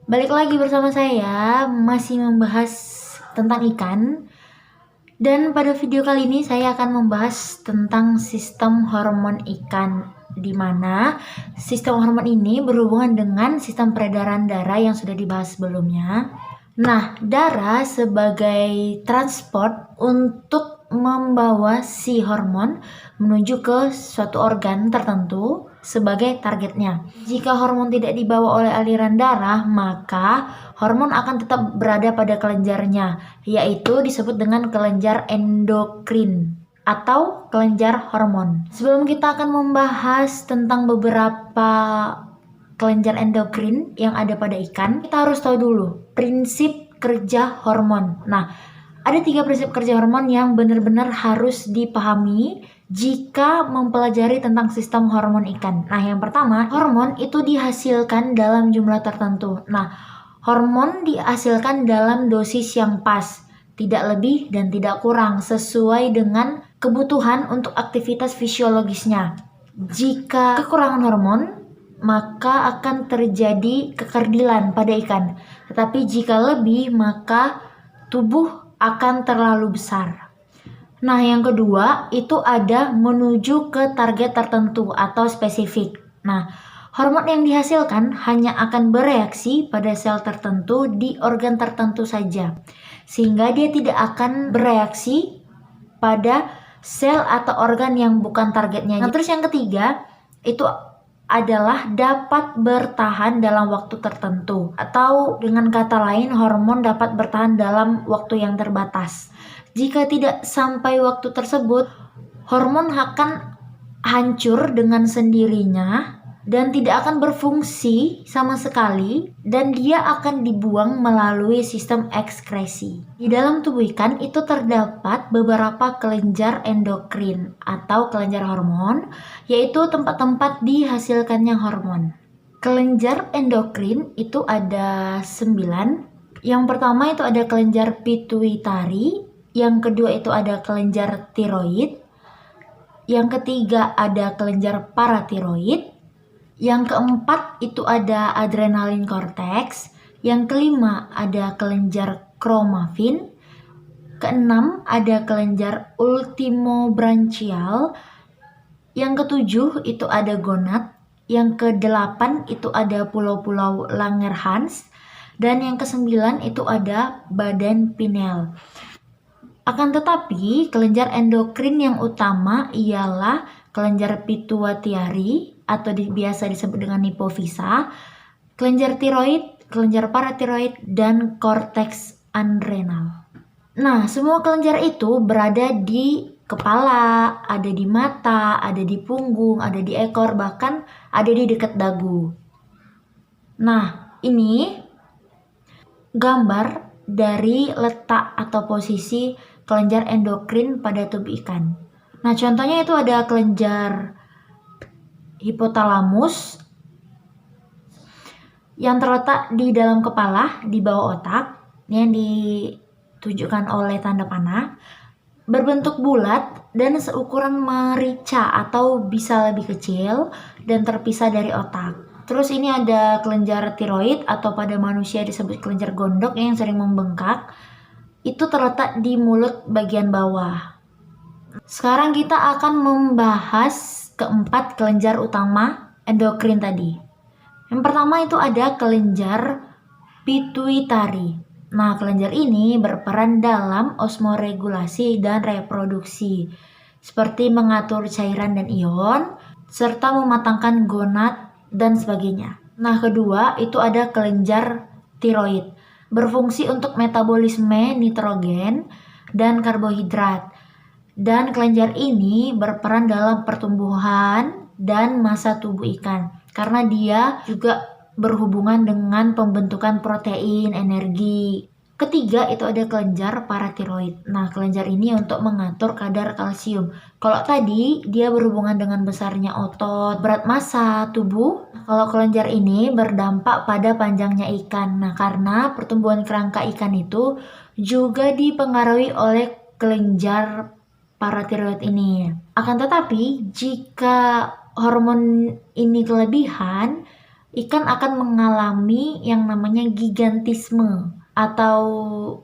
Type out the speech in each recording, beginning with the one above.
Balik lagi bersama saya, masih membahas tentang ikan. Dan pada video kali ini saya akan membahas tentang sistem hormon ikan, di mana sistem hormon ini berhubungan dengan sistem peredaran darah yang sudah dibahas sebelumnya. Nah, darah sebagai transport untuk membawa si hormon menuju ke suatu organ tertentu sebagai targetnya. Jika hormon tidak dibawa oleh aliran darah, maka hormon akan tetap berada pada kelenjarnya, yaitu disebut dengan kelenjar endokrin atau kelenjar hormon. Sebelum kita akan membahas tentang beberapa kelenjar endokrin yang ada pada ikan, kita harus tahu dulu prinsip kerja hormon. Nah, ada 3 prinsip kerja hormon yang benar-benar harus dipahami jika mempelajari tentang sistem hormon ikan. Nah, yang pertama, hormon itu dihasilkan dalam jumlah tertentu. Nah, hormon dihasilkan dalam dosis yang pas, tidak lebih dan tidak kurang, sesuai dengan kebutuhan untuk aktivitas fisiologisnya. Jika kekurangan hormon, maka akan terjadi kekerdilan pada ikan. Tetapi jika lebih, maka tubuh akan terlalu besar. Nah, yang kedua itu ada menuju ke target tertentu atau spesifik. Nah, hormon yang dihasilkan hanya akan bereaksi pada sel tertentu di organ tertentu saja, sehingga dia tidak akan bereaksi pada sel atau organ yang bukan targetnya. Nah, terus yang ketiga itu adalah dapat bertahan dalam waktu tertentu, atau dengan kata lain hormon dapat bertahan dalam waktu yang terbatas. Jika tidak sampai waktu tersebut, hormon akan hancur dengan sendirinya dan tidak akan berfungsi sama sekali, dan dia akan dibuang melalui sistem ekskresi. Di dalam tubuh ikan itu terdapat beberapa kelenjar endokrin atau kelenjar hormon, yaitu tempat-tempat dihasilkannya hormon. Kelenjar endokrin itu ada 9. Yang pertama itu ada kelenjar pituitari, yang kedua itu ada kelenjar tiroid, yang ketiga ada kelenjar paratiroid, yang keempat itu ada adrenalin cortex, yang kelima ada kelenjar kromafin, keenam ada kelenjar ultimobranchial, yang ketujuh itu ada gonad, yang kedelapan itu ada pulau-pulau Langerhans, dan yang kesembilan itu ada badan pineal. Akan tetapi, kelenjar endokrin yang utama ialah kelenjar pituitari atau biasa disebut dengan hipofisa, kelenjar tiroid, kelenjar paratiroid, dan korteks adrenal. Nah, semua kelenjar itu berada di kepala, ada di mata, ada di punggung, ada di ekor, bahkan ada di dekat dagu. Nah, ini gambar dari letak atau posisi kelenjar endokrin pada tubuh ikan. Nah, contohnya itu ada kelenjar hipotalamus yang terletak di dalam kepala, di bawah otak, yang ditunjukkan oleh tanda panah, berbentuk bulat dan seukuran merica atau bisa lebih kecil dan terpisah dari otak. Terus ini ada kelenjar tiroid atau pada manusia disebut kelenjar gondok yang sering membengkak. Itu terletak di mulut bagian bawah. Sekarang kita akan membahas keempat kelenjar utama endokrin tadi. Yang pertama itu ada kelenjar pituitari. Nah, kelenjar ini berperan dalam osmoregulasi dan reproduksi, seperti mengatur cairan dan ion, serta mematangkan gonad dan sebagainya. Nah, kedua itu ada kelenjar tiroid, berfungsi untuk metabolisme nitrogen dan karbohidrat. Dan kelenjar ini berperan dalam pertumbuhan dan massa tubuh ikan, karena dia juga berhubungan dengan pembentukan protein, energi. Ketiga itu ada kelenjar paratiroid. Nah, kelenjar ini untuk mengatur kadar kalsium. Kalau tadi dia berhubungan dengan besarnya otot, berat massa tubuh. Kalau kelenjar ini berdampak pada panjangnya ikan. Nah, karena pertumbuhan kerangka ikan itu juga dipengaruhi oleh kelenjar paratiroid ini. Akan tetapi, jika hormon ini kelebihan, ikan akan mengalami yang namanya gigantisme atau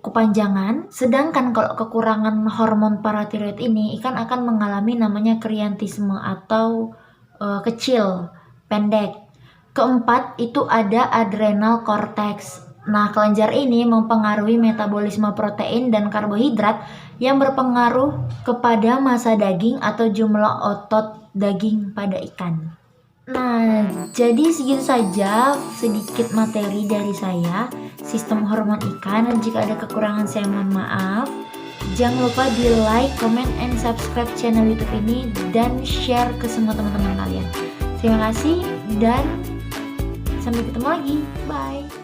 kepanjangan. Sedangkan kalau kekurangan hormon paratiroid ini, ikan akan mengalami namanya kriantisme atau kecil, pendek. Keempat, itu ada adrenal cortex. Nah, kelenjar ini mempengaruhi metabolisme protein dan karbohidrat yang berpengaruh kepada massa daging atau jumlah otot daging pada ikan. Nah, jadi segitu saja sedikit materi dari saya, sistem hormon ikan. Dan jika ada kekurangan saya mohon maaf. Jangan lupa di like, comment, and subscribe channel YouTube ini dan share ke semua teman-teman kalian. Terima kasih dan sampai ketemu lagi. Bye.